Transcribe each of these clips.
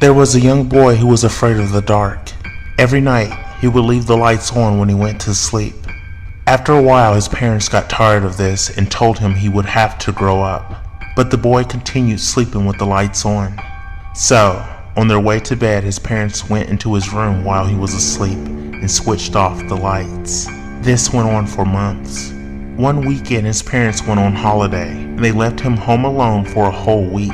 There was a young boy who was afraid of the dark. Every night, he would leave the lights on when he went to sleep. After a while, his parents got tired of this and told him he would have to grow up. But the boy continued sleeping with the lights on. So, on their way to bed, his parents went into his room while he was asleep and switched off the lights. This went on for months. One weekend, his parents went on holiday, and they left him home alone for a whole week.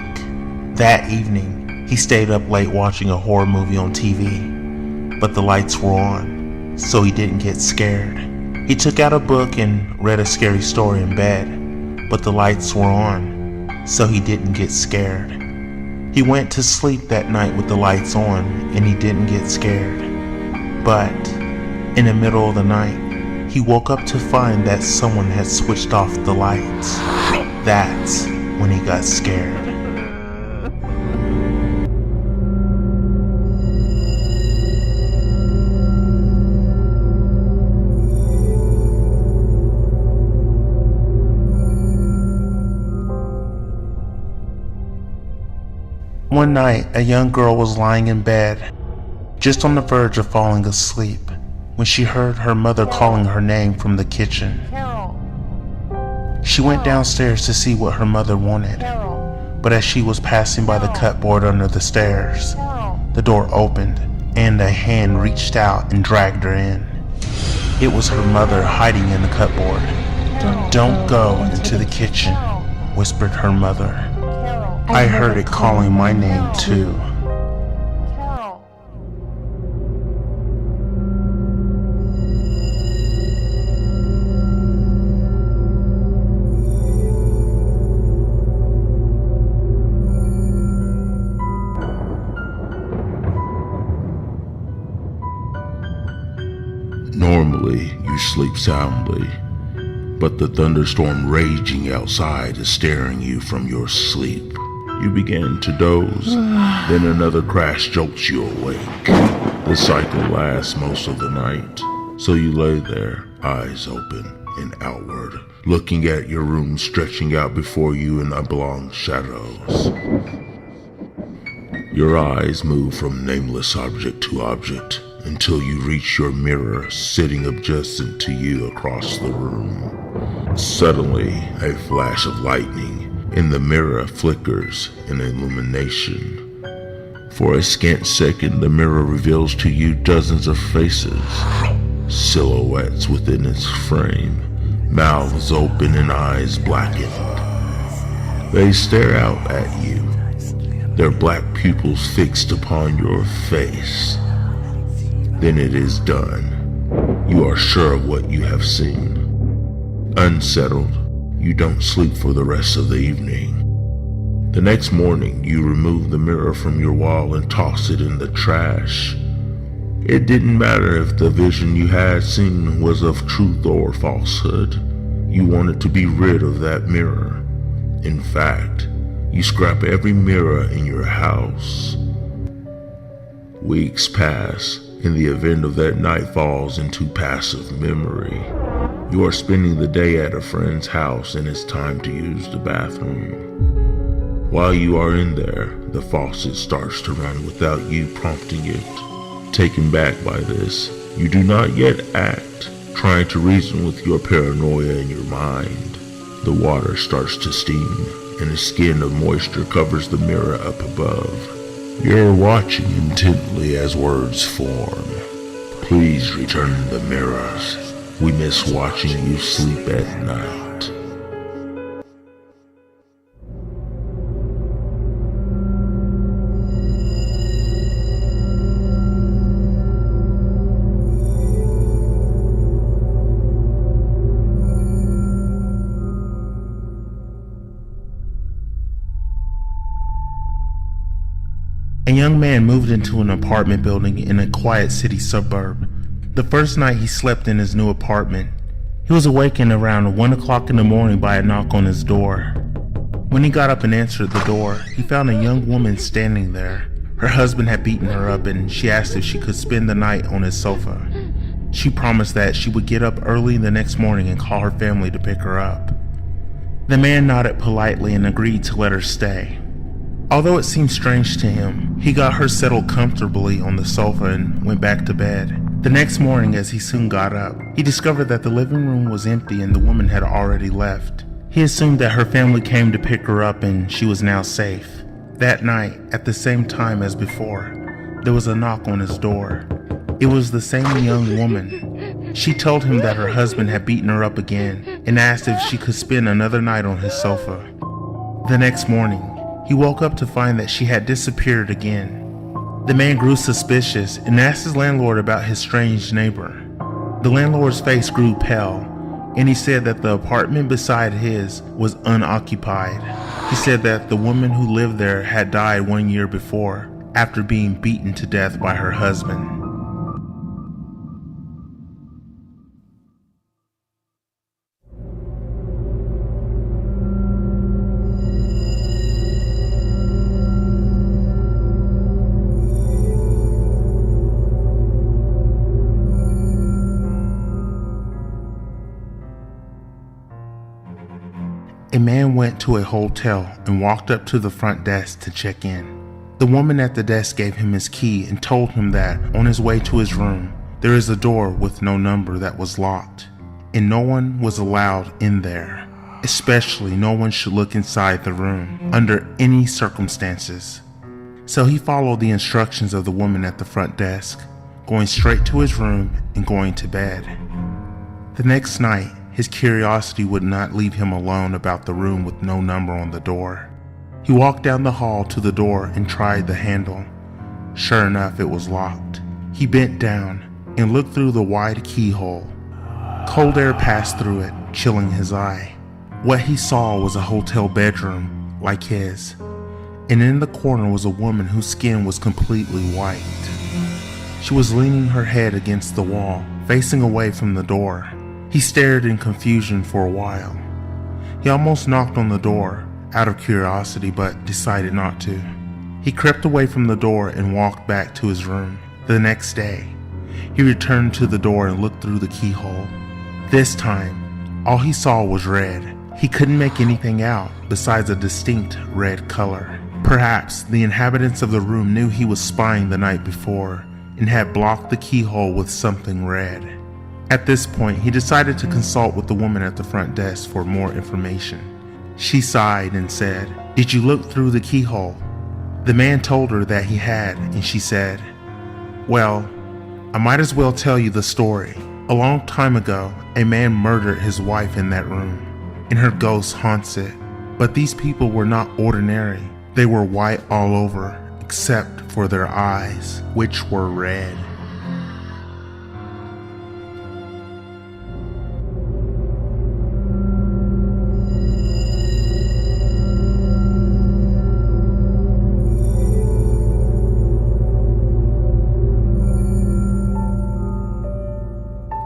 That evening, he stayed up late watching a horror movie on TV, but the lights were on, so he didn't get scared. He took out a book and read a scary story in bed, but the lights were on, so he didn't get scared. He went to sleep that night with the lights on, and he didn't get scared. But in the middle of the night, he woke up to find that someone had switched off the lights. That's when he got scared. One night, a young girl was lying in bed, just on the verge of falling asleep, when she heard her mother calling her name from the kitchen. She went downstairs to see what her mother wanted, but as she was passing by the cupboard under the stairs, the door opened and a hand reached out and dragged her in. It was her mother hiding in the cupboard. "Don't go into the kitchen," whispered her mother. I heard it calling my name too. Normally, you sleep soundly, but the thunderstorm raging outside is staring you from your sleep. You begin to doze, then another crash jolts you awake. The cycle lasts most of the night, so you lay there, eyes open and outward, looking at your room stretching out before you in oblong shadows. Your eyes move from nameless object to object until you reach your mirror sitting adjacent to you across the room. Suddenly, a flash of lightning in the mirror flickers in illumination. For a scant second, the mirror reveals to you dozens of faces, silhouettes within its frame, mouths open and eyes blackened. They stare out at you, their black pupils fixed upon your face. Then it is done. You are sure of what you have seen. Unsettled, you don't sleep for the rest of the evening. The next morning, you remove the mirror from your wall and toss it in the trash. It didn't matter if the vision you had seen was of truth or falsehood. You wanted to be rid of that mirror. In fact, you scrap every mirror in your house. Weeks pass, and the event of that night falls into passive memory. You are spending the day at a friend's house and it's time to use the bathroom. While you are in there, the faucet starts to run without you prompting it. Taken back by this, you do not yet act, trying to reason with your paranoia in your mind. The water starts to steam, and a skin of moisture covers the mirror up above. You're watching intently as words form. Please return the mirrors. We miss watching you sleep at night. A young man moved into an apartment building in a quiet city suburb. The first night he slept in his new apartment, he was awakened around 1 o'clock in the morning by a knock on his door. When he got up and answered the door, he found a young woman standing there. Her husband had beaten her up and she asked if she could spend the night on his sofa. She promised that she would get up early the next morning and call her family to pick her up. The man nodded politely and agreed to let her stay. Although it seemed strange to him, He got her settled comfortably on the sofa and went back to bed. The next morning, as he soon got up, he discovered that the living room was empty and the woman had already left. He assumed that her family came to pick her up and she was now safe. That night, at the same time as before, there was a knock on his door. It was the same young woman. She told him that her husband had beaten her up again and asked if she could spend another night on his sofa. The next morning, he woke up to find that she had disappeared again. The man grew suspicious and asked his landlord about his strange neighbor. The landlord's face grew pale, and he said that the apartment beside his was unoccupied. He said that the woman who lived there had died 1 year before after being beaten to death by her husband. A man went to a hotel and walked up to the front desk to check in. The woman at the desk gave him his key and told him that on his way to his room, there is a door with no number that was locked, and no one was allowed in there. Especially no one should look inside the room under any circumstances. So he followed the instructions of the woman at the front desk, going straight to his room and going to bed. The next night, his curiosity would not leave him alone about the room with no number on the door. He walked down the hall to the door and tried the handle. Sure enough, it was locked. He bent down and looked through the wide keyhole. Cold air passed through it, chilling his eye. What he saw was a hotel bedroom like his, and in the corner was a woman whose skin was completely white. She was leaning her head against the wall, facing away from the door. He stared in confusion for a while. He almost knocked on the door out of curiosity, but decided not to. He crept away from the door and walked back to his room. The next day, he returned to the door and looked through the keyhole. This time, all he saw was red. He couldn't make anything out besides a distinct red color. Perhaps the inhabitants of the room knew he was spying the night before and had blocked the keyhole with something red. At this point, he decided to consult with the woman at the front desk for more information. She sighed and said, "Did you look through the keyhole?" The man told her that he had, and she said, "Well, I might as well tell you the story. A long time ago, a man murdered his wife in that room, and her ghost haunts it. But these people were not ordinary. They were white all over, except for their eyes, which were red."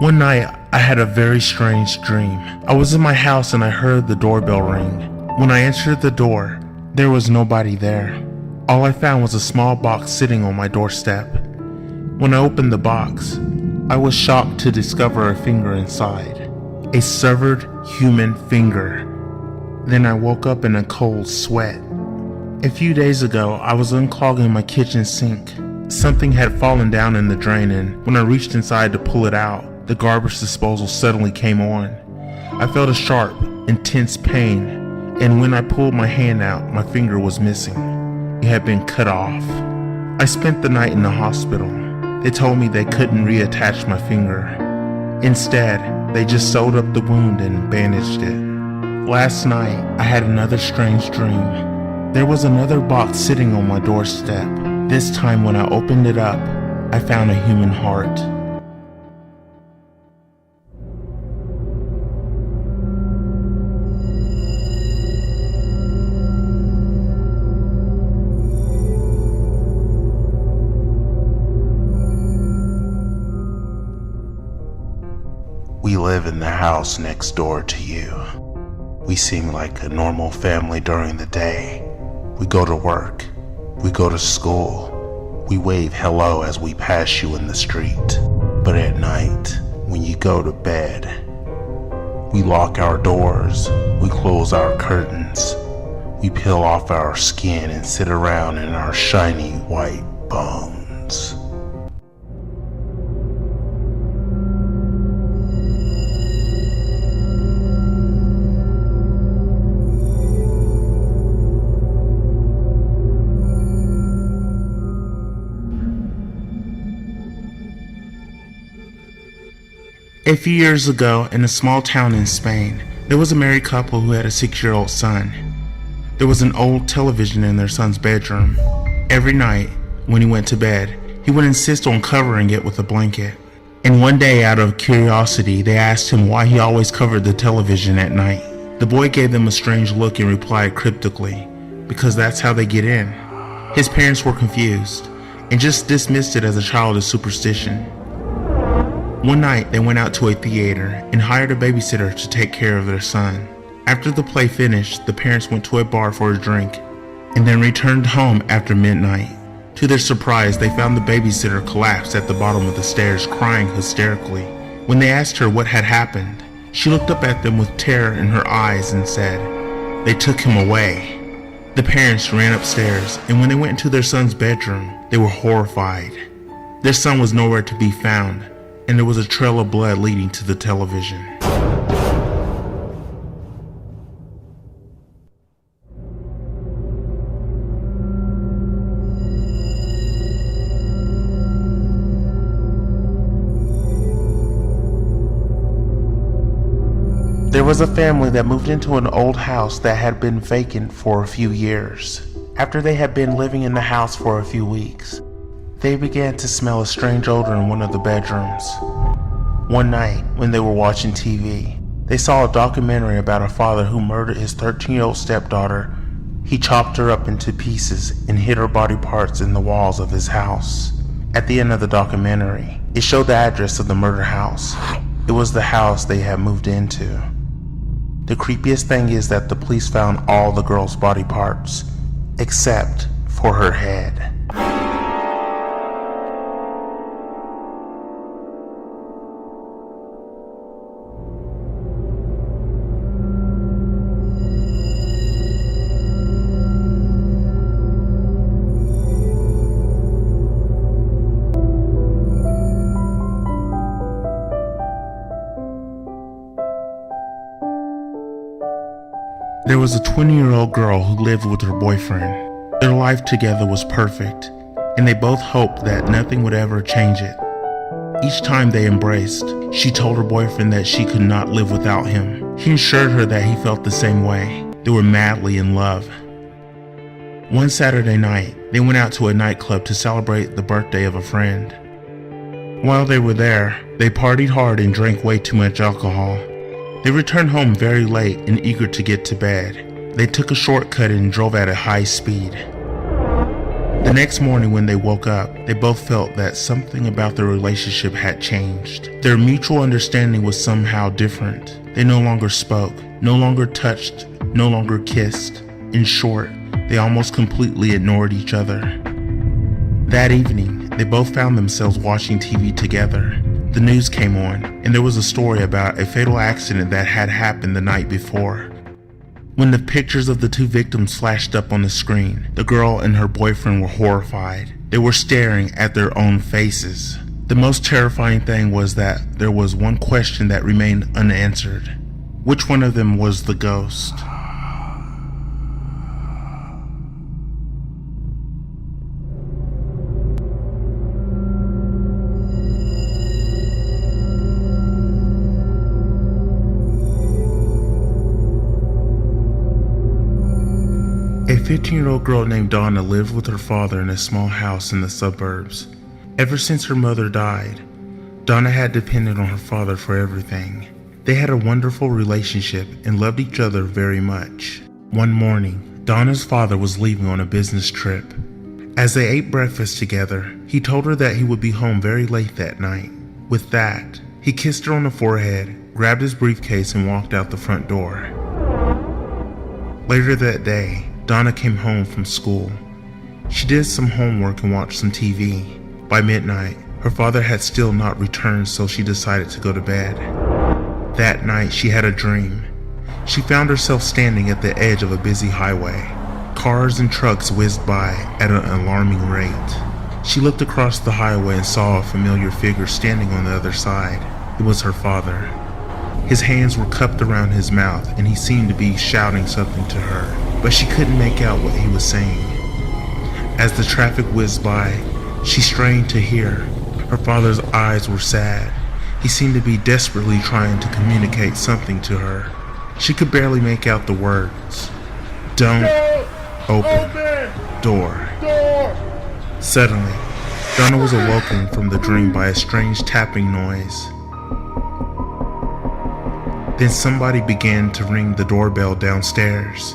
One night, I had a very strange dream. I was in my house and I heard the doorbell ring. When I answered the door, there was nobody there. All I found was a small box sitting on my doorstep. When I opened the box, I was shocked to discover a finger inside. A severed human finger. Then I woke up in a cold sweat. A few days ago, I was unclogging my kitchen sink. Something had fallen down in the drain, and when I reached inside to pull it out, the garbage disposal suddenly came on. I felt a sharp, intense pain, and when I pulled my hand out, my finger was missing. It had been cut off. I spent the night in the hospital. They told me they couldn't reattach my finger. Instead, they just sewed up the wound and bandaged it. Last night, I had another strange dream. There was another box sitting on my doorstep. This time when I opened it up, I found a human heart. We live in the house next door to you. We seem like a normal family during the day. We go to work. We go to school. We wave hello as we pass you in the street. But at night, when you go to bed, we lock our doors. We close our curtains. We peel off our skin and sit around in our shiny white bones. A few years ago, in a small town in Spain, there was a married couple who had a 6-year-old son. There was an old television in their son's bedroom. Every night, when he went to bed, he would insist on covering it with a blanket. And one day, out of curiosity, they asked him why he always covered the television at night. The boy gave them a strange look and replied cryptically, "Because that's how they get in." His parents were confused and just dismissed it as a childish superstition. One night, they went out to a theater and hired a babysitter to take care of their son. After the play finished, the parents went to a bar for a drink and then returned home after midnight. To their surprise, they found the babysitter collapsed at the bottom of the stairs, crying hysterically. When they asked her what had happened, she looked up at them with terror in her eyes and said, "They took him away." The parents ran upstairs, and when they went into their son's bedroom, they were horrified. Their son was nowhere to be found, and there was a trail of blood leading to the television. There was a family that moved into an old house that had been vacant for a few years. After they had been living in the house for a few weeks, they began to smell a strange odor in one of the bedrooms. One night, when they were watching TV, they saw a documentary about a father who murdered his 13-year-old stepdaughter. He chopped her up into pieces and hid her body parts in the walls of his house. At the end of the documentary, it showed the address of the murder house. It was the house they had moved into. The creepiest thing is that the police found all the girl's body parts, except for her head. There was a 20-year-old girl who lived with her boyfriend. Their life together was perfect, and they both hoped that nothing would ever change it. Each time they embraced, she told her boyfriend that she could not live without him. He assured her that he felt the same way. They were madly in love. One Saturday night, they went out to a nightclub to celebrate the birthday of a friend. While they were there, they partied hard and drank way too much alcohol. They returned home very late and eager to get to bed. They took a shortcut and drove at a high speed. The next morning when they woke up, they both felt that something about their relationship had changed. Their mutual understanding was somehow different. They no longer spoke, no longer touched, no longer kissed. In short, they almost completely ignored each other. That evening, they both found themselves watching TV together. The news came on, and there was a story about a fatal accident that had happened the night before. When the pictures of the two victims flashed up on the screen, the girl and her boyfriend were horrified. They were staring at their own faces. The most terrifying thing was that there was one question that remained unanswered. Which one of them was the ghost? A 15-year-old girl named Donna lived with her father in a small house in the suburbs. Ever since her mother died, Donna had depended on her father for everything. They had a wonderful relationship and loved each other very much. One morning, Donna's father was leaving on a business trip. As they ate breakfast together, he told her that he would be home very late that night. With that, he kissed her on the forehead, grabbed his briefcase, and walked out the front door. Later that day, Donna came home from school. She did some homework and watched some TV. By midnight, her father had still not returned, so she decided to go to bed. That night, she had a dream. She found herself standing at the edge of a busy highway. Cars and trucks whizzed by at an alarming rate. She looked across the highway and saw a familiar figure standing on the other side. It was her father. His hands were cupped around his mouth and he seemed to be shouting something to her, but she couldn't make out what he was saying. As the traffic whizzed by, she strained to hear. Her father's eyes were sad. He seemed to be desperately trying to communicate something to her. She could barely make out the words. Don't open door. Suddenly, Donna was awoken from the dream by a strange tapping noise. Then somebody began to ring the doorbell downstairs.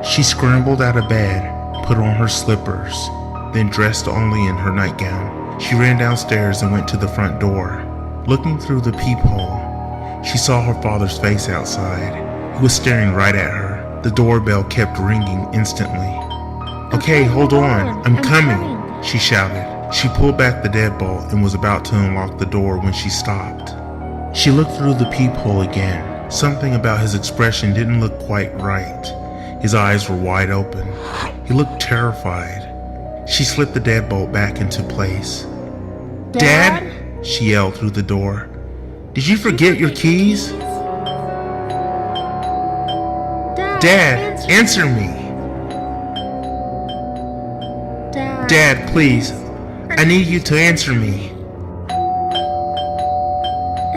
She scrambled out of bed, put on her slippers, then dressed only in her nightgown. She ran downstairs and went to the front door. Looking through the peephole, she saw her father's face outside. He was staring right at her. The doorbell kept ringing instantly. Okay, hold on, I'm coming, she shouted. She pulled back the deadbolt and was about to unlock the door when she stopped. She looked through the peephole again. Something about his expression didn't look quite right. His eyes were wide open. He looked terrified. She slipped the deadbolt back into place. Dad? She yelled through the door. Did you forget your keys? Dad, answer me. Dad, please. I need you to answer me.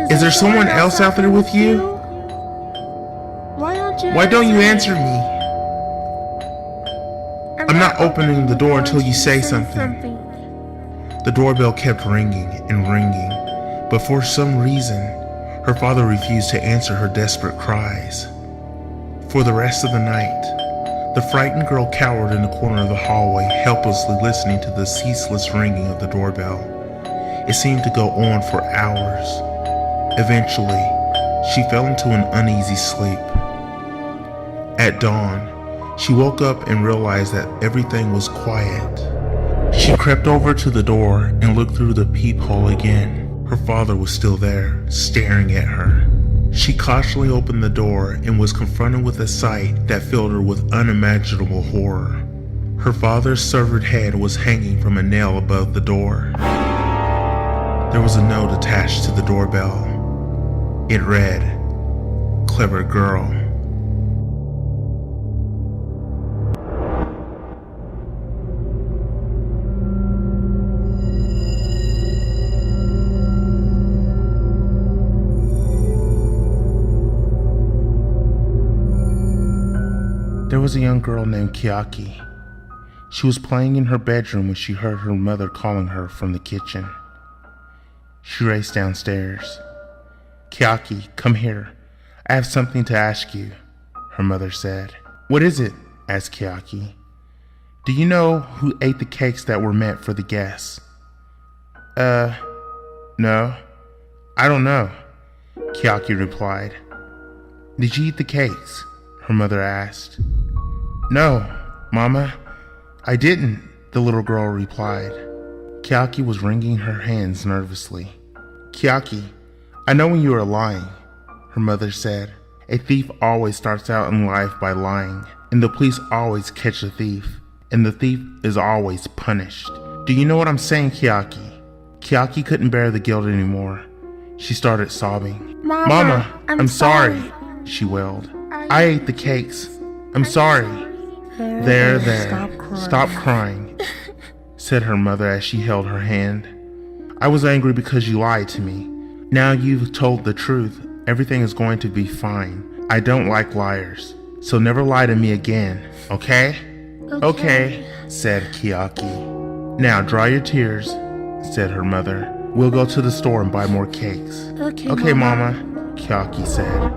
Is there someone else out there with you? Why don't you answer me? I'm not opening the door until you say something. The doorbell kept ringing and ringing, but for some reason, her father refused to answer her desperate cries. For the rest of the night, the frightened girl cowered in the corner of the hallway, helplessly listening to the ceaseless ringing of the doorbell. It seemed to go on for hours. Eventually, she fell into an uneasy sleep. At dawn, she woke up and realized that everything was quiet. She crept over to the door and looked through the peephole again. Her father was still there, staring at her. She cautiously opened the door and was confronted with a sight that filled her with unimaginable horror. Her father's severed head was hanging from a nail above the door. There was a note attached to the doorbell. It read, "Clever girl." There was a young girl named Kiaki. She was playing in her bedroom when she heard her mother calling her from the kitchen. She raced downstairs. "Kiaki, come here. I have something to ask you," her mother said. "What is it?" asked Kiaki. "Do you know who ate the cakes that were meant for the guests?" No. I don't know," Kiaki replied. "Did you eat the cakes?" her mother asked. "No, Mama, I didn't," the little girl replied. Kiaki was wringing her hands nervously. "Kiaki, I know when you are lying," her mother said. "A thief always starts out in life by lying, and the police always catch the thief, and the thief is always punished. Do you know what I'm saying, Kiaki?" Kiaki couldn't bear the guilt anymore. She started sobbing. Mama, I'm sorry, she wailed. "I ate the cakes. I'm sorry." There. Stop crying, said her mother as she held her hand. "I was angry because you lied to me. Now you've told the truth. Everything is going to be fine. I don't like liars. So never lie to me again, okay? Okay, said Kiaki. "Now dry your tears," said her mother. "We'll go to the store and buy more cakes." Okay, Mama, Kiaki said.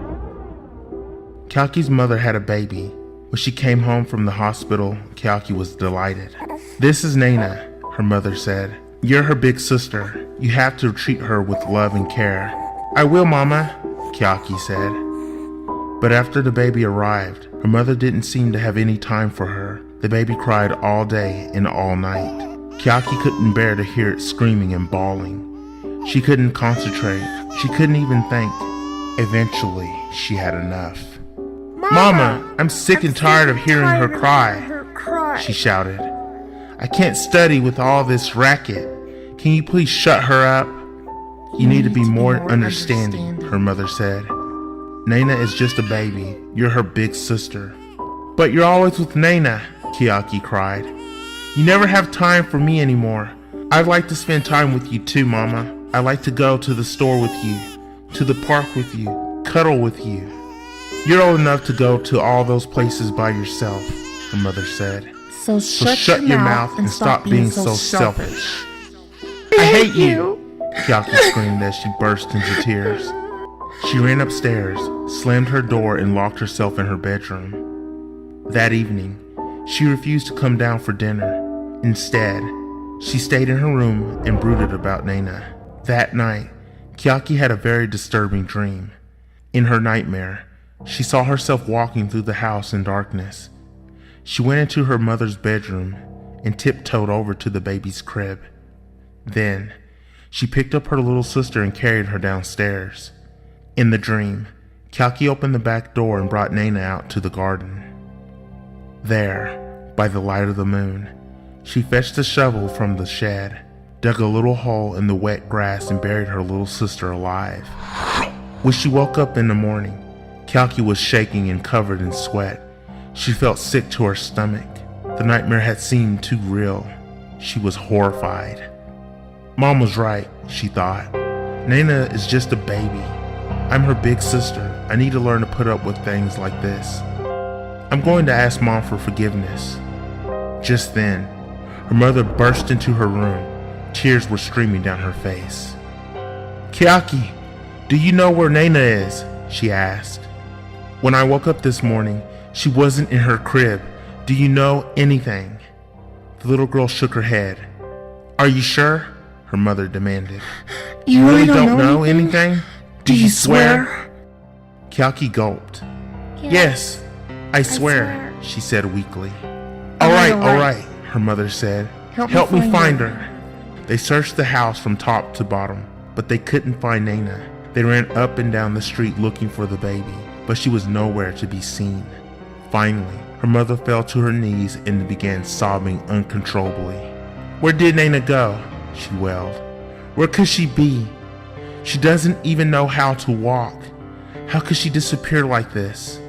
Kiaki's mother had a baby. When she came home from the hospital, Kiaki was delighted. "This is Nana," her mother said. "You're her big sister. You have to treat her with love and care." "I will, Mama," Kiaki said. But after the baby arrived, her mother didn't seem to have any time for her. The baby cried all day and all night. Kiaki couldn't bear to hear it screaming and bawling. She couldn't concentrate. She couldn't even think. Eventually, she had enough. Mama, I'm sick and tired of hearing her cry, she shouted. I can't study with all this racket. Can you please shut her up? You need to be more understanding, her mother said. Nana is just a baby. You're her big sister. But you're always with Nana, Kiyaki cried. You never have time for me anymore. I'd like to spend time with you too, Mama. I'd like to go to the store with you, to the park with you, cuddle with you. You're old enough to go to all those places by yourself, her mother said. So shut your mouth and stop being so selfish. I hate you, Kiyaki screamed as she burst into tears. She ran upstairs, slammed her door, and locked herself in her bedroom. That evening, she refused to come down for dinner. Instead, she stayed in her room and brooded about Nana. That night, Kiyaki had a very disturbing dream. In her nightmare, she saw herself walking through the house in darkness. She went into her mother's bedroom and tiptoed over to the baby's crib. Then, she picked up her little sister and carried her downstairs. In the dream, Kiyaki opened the back door and brought Nana out to the garden. There, by the light of the moon, she fetched a shovel from the shed, dug a little hole in the wet grass, and buried her little sister alive. When she woke up in the morning, Kiyaki was shaking and covered in sweat. She felt sick to her stomach. The nightmare had seemed too real. She was horrified. Mom was right, she thought. Nana is just a baby. I'm her big sister. I need to learn to put up with things like this. I'm going to ask Mom for forgiveness. Just then, her mother burst into her room. Tears were streaming down her face. Kiyaki, do you know where Nana is? She asked. When I woke up this morning, she wasn't in her crib. Do you know anything? The little girl shook her head. Are you sure? Her mother demanded. You really don't know anything? Do you swear? Kiyaki gulped. Yes, I swear, she said weakly. All right, her mother said. Help me find her. They searched the house from top to bottom, but they couldn't find Nana. They ran up and down the street looking for the baby, but she was nowhere to be seen. Finally, her mother fell to her knees and began sobbing uncontrollably. Where did Nana go? She wailed. Where could she be? She doesn't even know how to walk. How could she disappear like this?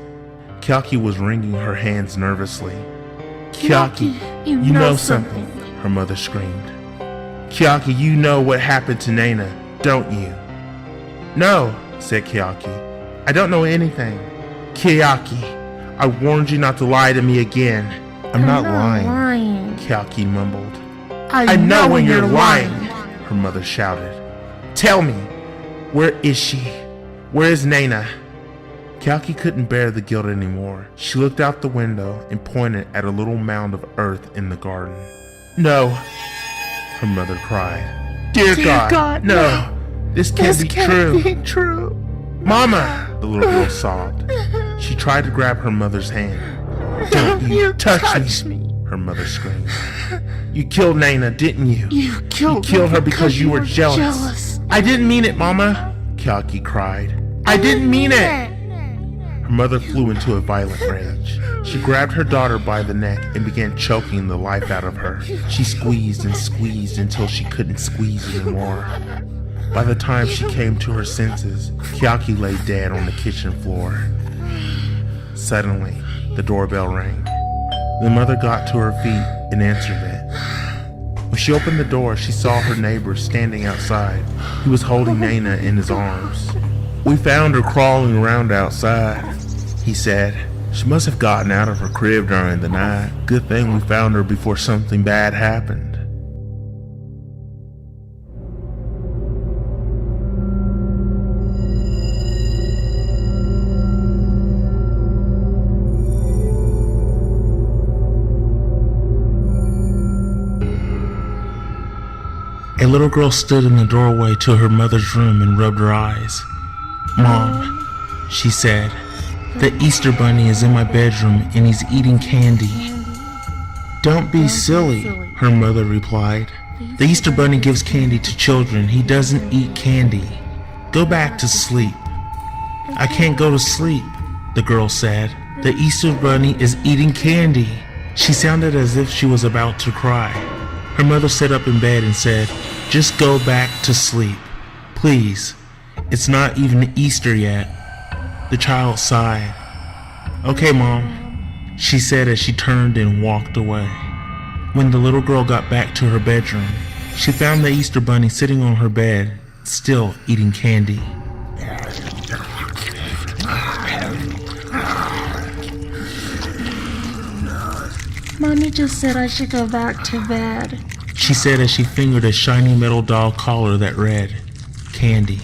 Kiyaki was wringing her hands nervously. Kiyaki, you know something, her mother screamed. Kiyaki, you know what happened to Nana, don't you? No, said Kiyaki. I don't know anything. Kiyaki, I warned you not to lie to me again. I'm not lying, Kiyaki mumbled. I know when you're lying, her mother shouted. Tell me, where is she? Where is Nana? Kiyaki couldn't bear the guilt anymore. She looked out the window and pointed at a little mound of earth in the garden. No, her mother cried. Dear God, no. This can't be true. Mama, the little girl sobbed. She tried to grab her mother's hand. Don't you touch me, her mother screamed. You killed Nana, didn't you? You killed her because you were jealous. I didn't mean it, Mama, Kiyaki cried. I didn't mean it. Her mother flew into a violent rage. She grabbed her daughter by the neck and began choking the life out of her. She squeezed and squeezed until she couldn't squeeze anymore. By the time she came to her senses, Kiyaki lay dead on the kitchen floor. Suddenly, the doorbell rang. The mother got to her feet and answered it. When she opened the door, she saw her neighbor standing outside. He was holding Nana in his arms. We found her crawling around outside, he said. She must have gotten out of her crib during the night. Good thing we found her before something bad happened. A little girl stood in the doorway to her mother's room and rubbed her eyes. Mom, she said, the Easter Bunny is in my bedroom and he's eating candy. Don't be silly, her mother replied. The Easter Bunny gives candy to children. He doesn't eat candy. Go back to sleep." "I can't go to sleep," the girl said. "The Easter Bunny is eating candy." She sounded as if she was about to cry. Her mother sat up in bed and said, "Just go back to sleep. Please. It's not even Easter yet." The child sighed. "Okay, Mom," she said as she turned and walked away. When the little girl got back to her bedroom, she found the Easter Bunny sitting on her bed, still eating candy. Mommy just said I should go back to bed. She said as she fingered a shiny metal doll collar that read, "Candy."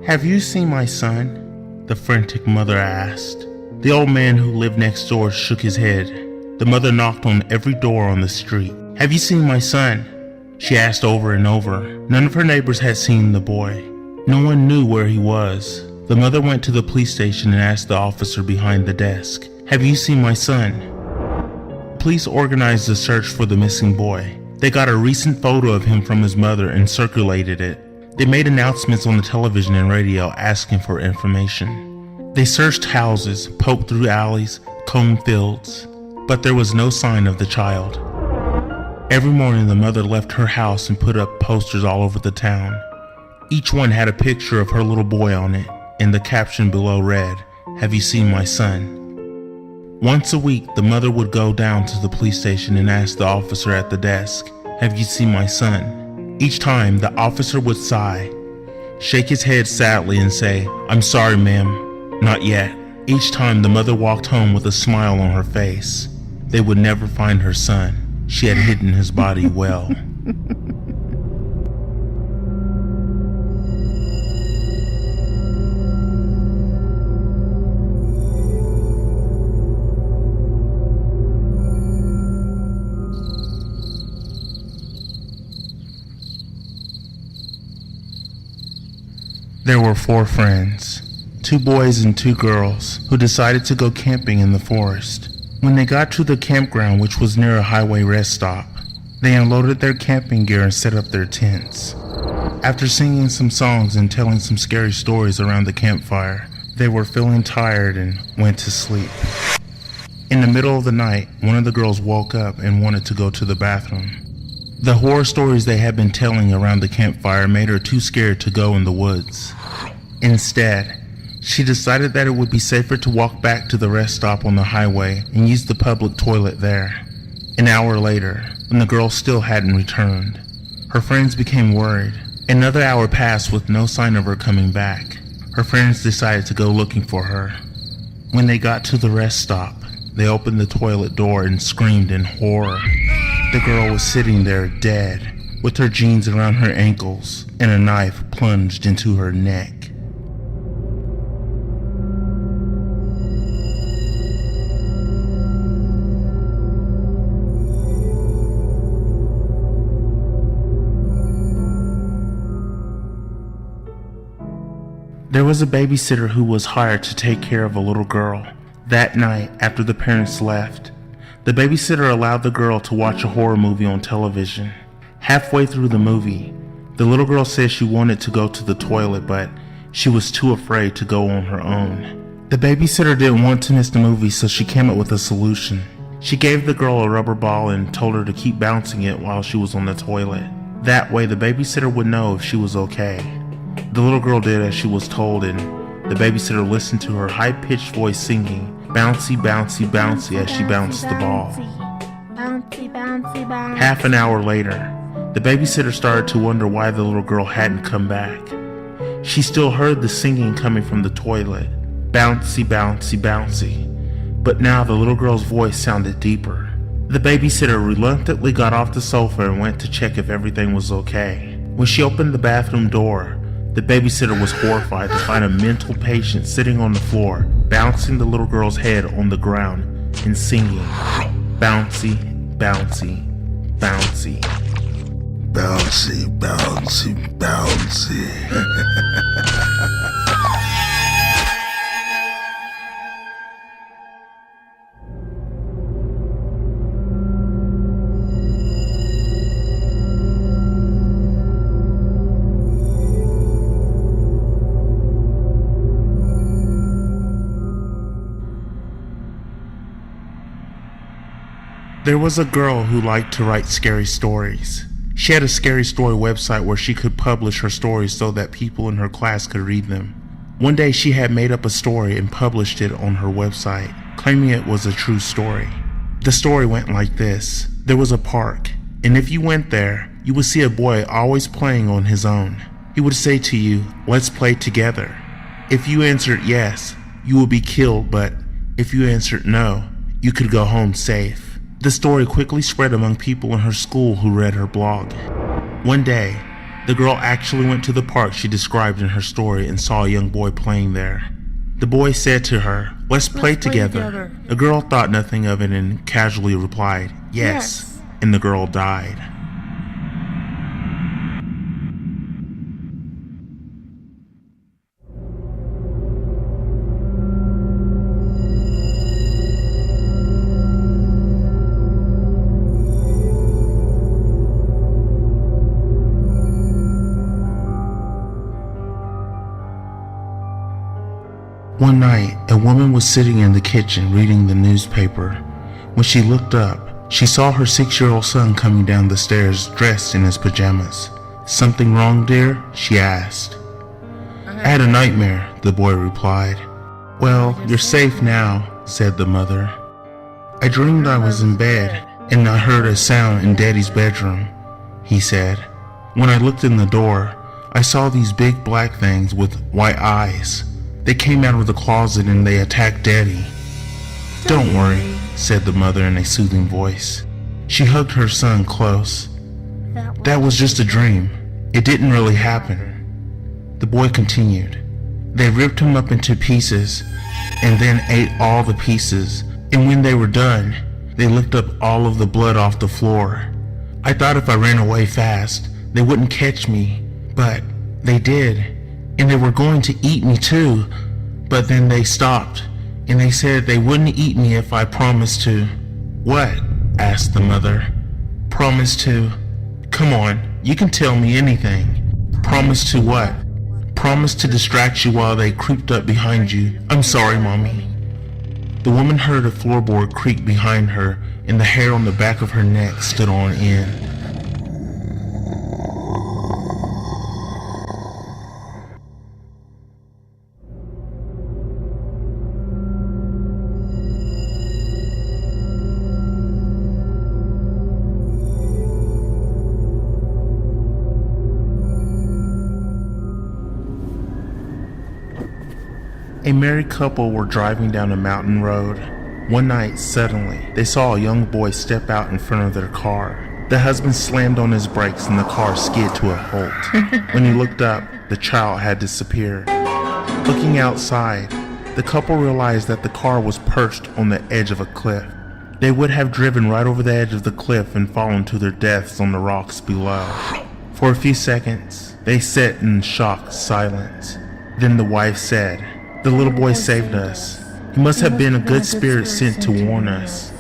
"Have you seen my son?" the frantic mother asked. The old man who lived next door shook his head. The mother knocked on every door on the street. "Have you seen my son?" she asked over and over. None of her neighbors had seen the boy. No one knew where he was. The mother went to the police station and asked the officer behind the desk, "Have you seen my son?" Police organized a search for the missing boy. They got a recent photo of him from his mother and circulated it. They made announcements on the television and radio asking for information. They searched houses, poked through alleys, combed fields, but there was no sign of the child. Every morning the mother left her house and put up posters all over the town. Each one had a picture of her little boy on it, and the caption below read, "Have you seen my son?" Once a week, the mother would go down to the police station and ask the officer at the desk, "Have you seen my son?" Each time, the officer would sigh, shake his head sadly and say, "I'm sorry, ma'am, not yet." Each time, the mother walked home with a smile on her face. They would never find her son. She had hidden his body well. There were 4 friends, 2 boys and 2 girls, who decided to go camping in the forest. When they got to the campground, which was near a highway rest stop, they unloaded their camping gear and set up their tents. After singing some songs and telling some scary stories around the campfire, they were feeling tired and went to sleep. In the middle of the night, one of the girls woke up and wanted to go to the bathroom. The horror stories they had been telling around the campfire made her too scared to go in the woods. Instead, she decided that it would be safer to walk back to the rest stop on the highway and use the public toilet there. An hour later, when the girl still hadn't returned, her friends became worried. Another hour passed with no sign of her coming back. Her friends decided to go looking for her. When they got to the rest stop, they opened the toilet door and screamed in horror. The girl was sitting there dead, with her jeans around her ankles and a knife plunged into her neck. There was a babysitter who was hired to take care of a little girl. That night, after the parents left, the babysitter allowed the girl to watch a horror movie on television. Halfway through the movie, the little girl said she wanted to go to the toilet, but she was too afraid to go on her own. The babysitter didn't want to miss the movie, so she came up with a solution. She gave the girl a rubber ball and told her to keep bouncing it while she was on the toilet. That way, the babysitter would know if she was okay. The little girl did as she was told, and the babysitter listened to her high-pitched voice singing, "Bouncy, bouncy, bouncy," as she bounced the ball. Bouncy, bouncy, bouncy. Half an hour later, the babysitter started to wonder why the little girl hadn't come back. She still heard the singing coming from the toilet, "Bouncy, bouncy, bouncy," but now the little girl's voice sounded deeper. The babysitter reluctantly got off the sofa and went to check if everything was okay. When she opened the bathroom door, the babysitter was horrified to find a mental patient sitting on the floor, bouncing the little girl's head on the ground and singing, Bouncy, bouncy, bouncy. Bouncy, bouncy, bouncy. There was a girl who liked to write scary stories. She had a scary story website where she could publish her stories so that people in her class could read them. One day she had made up a story and published it on her website, claiming it was a true story. The story went like this. There was a park, and if you went there, you would see a boy always playing on his own. He would say to you, "Let's play together." If you answered yes, you would be killed, but if you answered no, you could go home safe. The story quickly spread among people in her school who read her blog. One day, the girl actually went to the park she described in her story and saw a young boy playing there. The boy said to her, "Let's play together." The girl thought nothing of it and casually replied, "Yes," and the girl died. One night, a woman was sitting in the kitchen reading the newspaper. When she looked up, she saw her 6-year-old son coming down the stairs dressed in his pajamas. "Something wrong, dear?" she asked. "I had a nightmare," the boy replied. "Well, you're safe now," said the mother. "I dreamed I was in bed, and I heard a sound in Daddy's bedroom," he said. "When I looked in the door, I saw these big black things with white eyes. They came out of the closet and they attacked Daddy." "Don't worry," said the mother in a soothing voice. She hugged her son close. "That was just a dream. It didn't really happen." The boy continued. "They ripped him up into pieces and then ate all the pieces, and when they were done, they licked up all of the blood off the floor. I thought if I ran away fast, they wouldn't catch me, but they did. And they were going to eat me too, but then they stopped, and they said they wouldn't eat me if I promised to." "What?" asked the mother. "Promise to... Come on, you can tell me anything." "Promise to what?" "Promise to distract you while they creeped up behind you." "I'm sorry, Mommy." The woman heard a floorboard creak behind her, and the hair on the back of her neck stood on end. A married couple were driving down a mountain road. One night, suddenly, they saw a young boy step out in front of their car. The husband slammed on his brakes and the car skid to a halt. When he looked up, the child had disappeared. Looking outside, the couple realized that the car was perched on the edge of a cliff. They would have driven right over the edge of the cliff and fallen to their deaths on the rocks below. For a few seconds, they sat in shocked silence. Then the wife said, "The little boy saved us. He must have been a good spirit sent to warn us."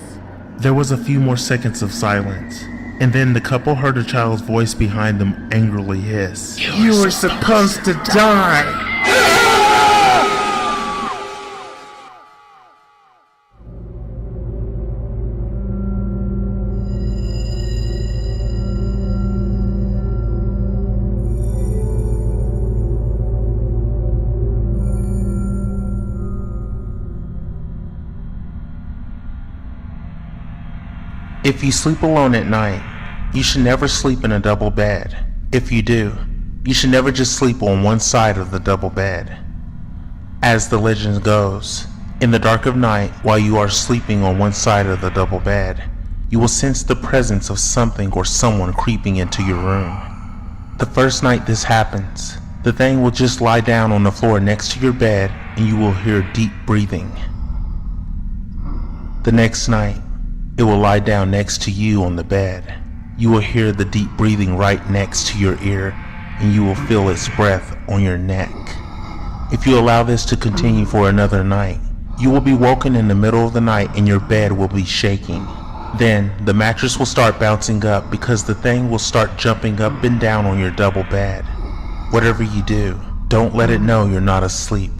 There was a few more seconds of silence, and then the couple heard a child's voice behind them angrily hiss, You were supposed to die. If you sleep alone at night, you should never sleep in a double bed. If you do, you should never just sleep on one side of the double bed. As the legend goes, in the dark of night, while you are sleeping on one side of the double bed, you will sense the presence of something or someone creeping into your room. The first night this happens, the thing will just lie down on the floor next to your bed and you will hear deep breathing. The next night, It will lie down next to you on the bed. You will hear the deep breathing right next to your ear, and you will feel its breath on your neck. If you allow this to continue for another night, you will be woken in the middle of the night and your bed will be shaking. Then the mattress will start bouncing up because the thing will start jumping up and down on your double bed. Whatever you do, don't let it know you're not asleep.